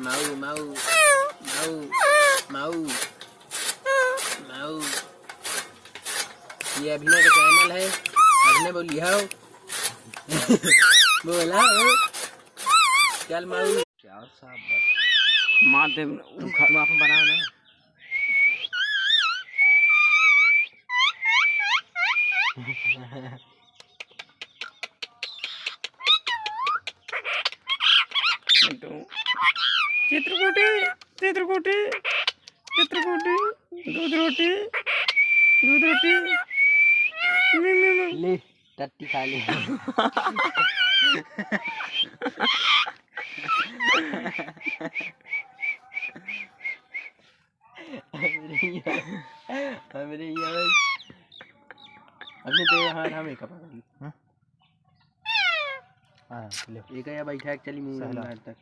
माऊ माऊ माऊ माऊ माऊ। ये अभिनय का चैनल है, अभिनय बोलिए हो। बोला हो चल माऊ। क्या साहब बस मार दे तुम आप बनाओ ना। चित्रकूटी चित्रकूटी चित्रकूटी दूध रोटी दूध रोटी ले टट्टी खा ले। हमरे अभी तो यहाँ हम एक हाँ ले एक या बैठा चली मुँह तक।